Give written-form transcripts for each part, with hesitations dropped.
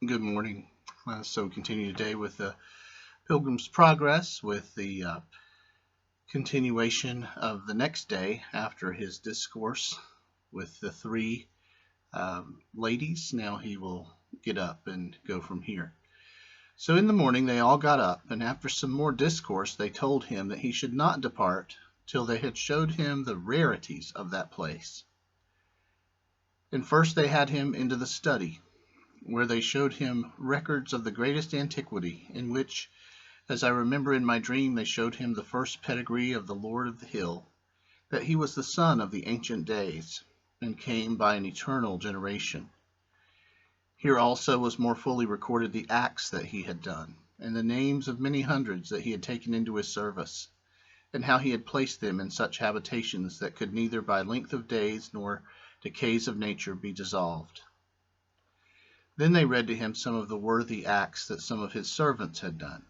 Good morning. So continue today with the Pilgrim's Progress with the continuation of the next day after his discourse with the three ladies. Now he will get up and go from here. So in the morning they all got up, and after some more discourse they told him that he should not depart till they had showed him the rarities of that place. And first they had him into the study, where they showed him records of the greatest antiquity, in which, as I remember in my dream, they showed him the first pedigree of the Lord of the Hill, that he was the son of the ancient days, and came by an eternal generation. Here also was more fully recorded the acts that he had done, and the names of many hundreds that he had taken into his service, and how he had placed them in such habitations that could neither by length of days nor decays of nature be dissolved. Then they read to him some of the worthy acts that some of his servants had done,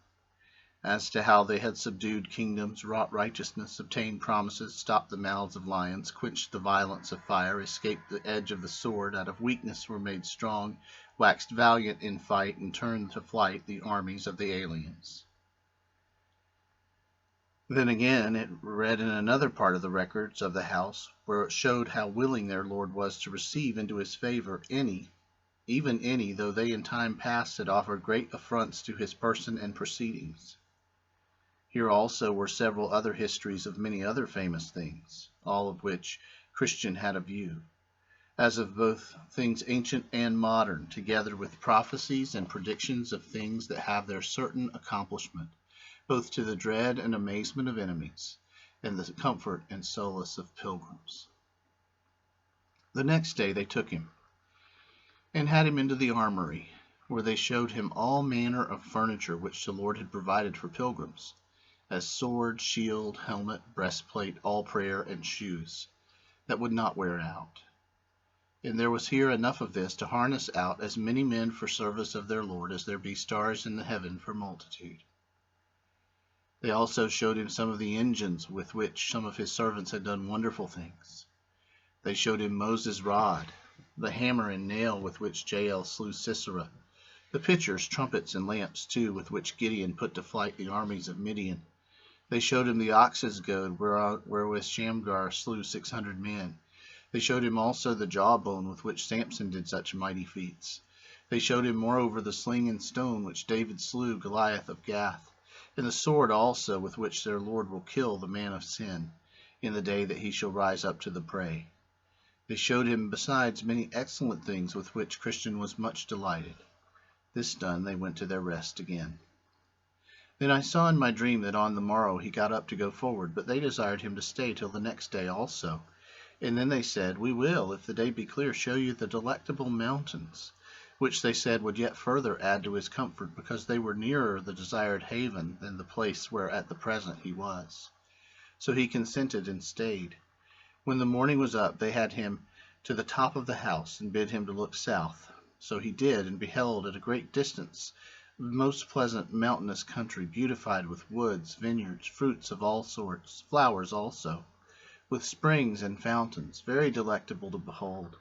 as to how they had subdued kingdoms, wrought righteousness, obtained promises, stopped the mouths of lions, quenched the violence of fire, escaped the edge of the sword, out of weakness were made strong, waxed valiant in fight, and turned to flight the armies of the aliens. Then again it read in another part of the records of the house, where it showed how willing their Lord was to receive into his favor even any, though they in time past had offered great affronts to his person and proceedings. Here also were several other histories of many other famous things, all of which Christian had a view, as of both things ancient and modern, together with prophecies and predictions of things that have their certain accomplishment, both to the dread and amazement of enemies, and the comfort and solace of pilgrims. The next day they took him, and had him into the armory, where they showed him all manner of furniture which the Lord had provided for pilgrims, as sword, shield, helmet, breastplate, all prayer, and shoes, that would not wear out. And there was here enough of this to harness out as many men for service of their Lord as there be stars in the heaven for multitude. They also showed him some of the engines with which some of his servants had done wonderful things. They showed him Moses' rod, the hammer and nail with which Jael slew Sisera, the pitchers, trumpets, and lamps too, with which Gideon put to flight the armies of Midian. They showed him the ox's goad, wherewith Shamgar slew 600 men. They showed him also the jawbone with which Samson did such mighty feats. They showed him moreover the sling and stone which David slew Goliath of Gath, and the sword also with which their Lord will kill the man of sin, in the day that he shall rise up to the prey. They showed him besides many excellent things with which Christian was much delighted. This done, they went to their rest again. Then I saw in my dream that on the morrow he got up to go forward, but they desired him to stay till the next day also. And then they said, We will, if the day be clear, show you the delectable mountains, which they said would yet further add to his comfort, because they were nearer the desired haven than the place where at the present he was. So he consented and stayed. When the morning was up, they had him to the top of the house, and bid him to look south. So he did, and beheld at a great distance a most pleasant mountainous country, beautified with woods, vineyards, fruits of all sorts, flowers also, with springs and fountains, very delectable to behold.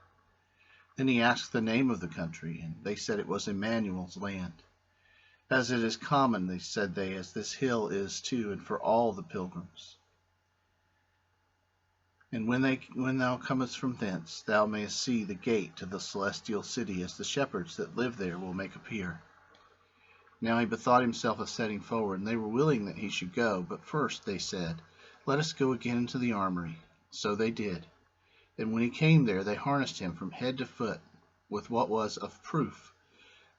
Then he asked the name of the country, and they said it was Emmanuel's land. As it is common, they said as this hill is too, and for all the pilgrims. And when thou comest from thence, thou mayest see the gate to the celestial city, as the shepherds that live there will make appear. Now he bethought himself of setting forward, and they were willing that he should go. But first they said, Let us go again into the armory. So they did. And when he came there, they harnessed him from head to foot with what was of proof,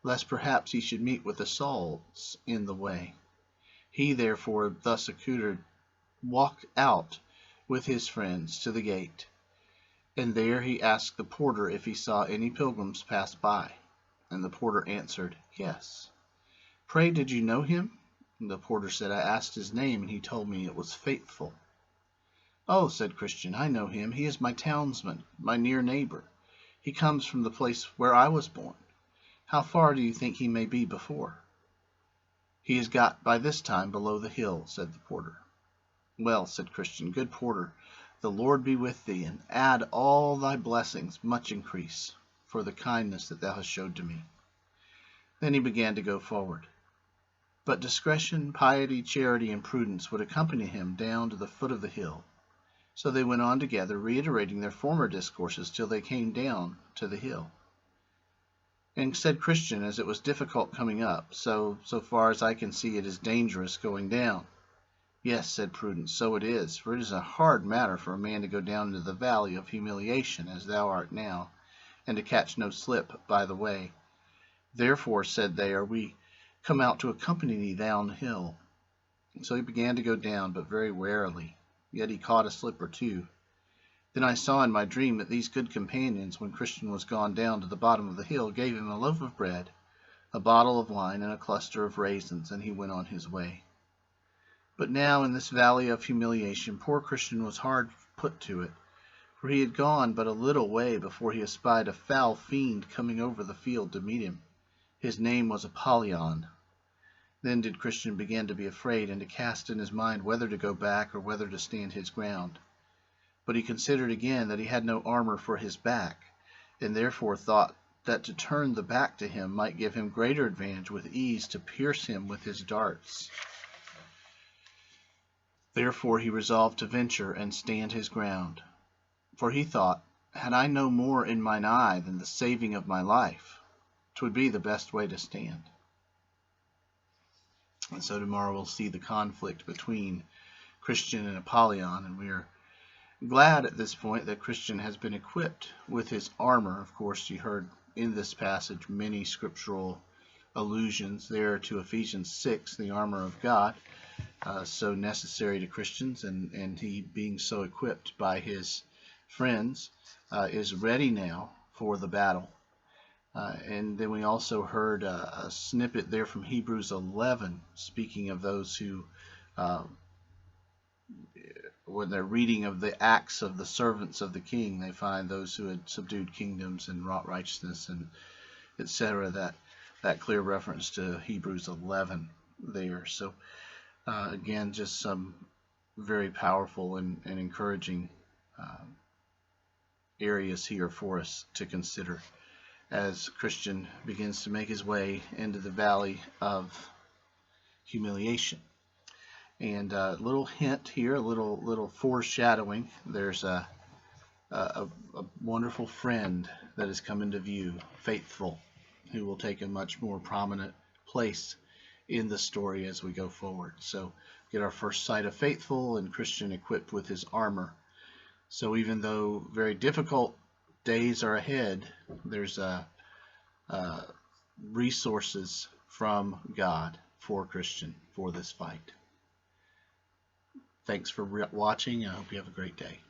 lest perhaps he should meet with assaults in the way. He therefore, thus accoutred, walked out with his friends to the gate, and there he asked the porter if he saw any pilgrims pass by. And the porter answered, Yes. Pray, did you know him? And the porter said, I asked his name, and he told me it was Faithful. Oh, said Christian, I know him. He is my townsman, my near neighbor. He comes from the place where I was born. How far do you think he may be before? He has got by this time below the hill, said the porter. Well, said Christian, good porter, the Lord be with thee, and add all thy blessings much increase, for the kindness that thou hast showed to me. Then he began to go forward. But discretion, piety, charity, and prudence would accompany him down to the foot of the hill. So they went on together, reiterating their former discourses till they came down to the hill. And said Christian, as it was difficult coming up, so far as I can see, it is dangerous going down. Yes, said Prudence, so it is, for it is a hard matter for a man to go down into the valley of humiliation, as thou art now, and to catch no slip by the way. Therefore, said they, are we come out to accompany thee down hill. So he began to go down, but very warily, yet he caught a slip or two. Then I saw in my dream that these good companions, when Christian was gone down to the bottom of the hill, gave him a loaf of bread, a bottle of wine, and a cluster of raisins, and he went on his way. But now in this valley of humiliation poor Christian was hard put to it, for he had gone but a little way before he espied a foul fiend coming over the field to meet him. His name was Apollyon. Then did Christian begin to be afraid, and to cast in his mind whether to go back or whether to stand his ground. But he considered again that he had no armor for his back, and therefore thought that to turn the back to him might give him greater advantage with ease to pierce him with his darts. Therefore he resolved to venture and stand his ground. For he thought, had I no more in mine eye than the saving of my life, 'twould be the best way to stand. And so tomorrow we'll see the conflict between Christian and Apollyon, and we are glad at this point that Christian has been equipped with his armor. Of course, you heard in this passage many scriptural allusions there to Ephesians 6, the armor of God, so necessary to Christians, and he, being so equipped by his friends, is ready now for the battle. And then we also heard a snippet there from Hebrews 11, speaking of those who, when they're reading of the acts of the servants of the king, they find those who had subdued kingdoms and wrought righteousness, and etc. That clear reference to Hebrews 11 there. So again, just some very powerful and encouraging areas here for us to consider as Christian begins to make his way into the valley of humiliation. And a little hint here, a little foreshadowing. There's a wonderful friend that has come into view, Faithful, who will take a much more prominent place in the story as we go forward. So get our first sight of Faithful and Christian equipped with his armor. So even though very difficult days are ahead, there's resources from God for Christian for this fight. Thanks for watching. I hope you have a great day.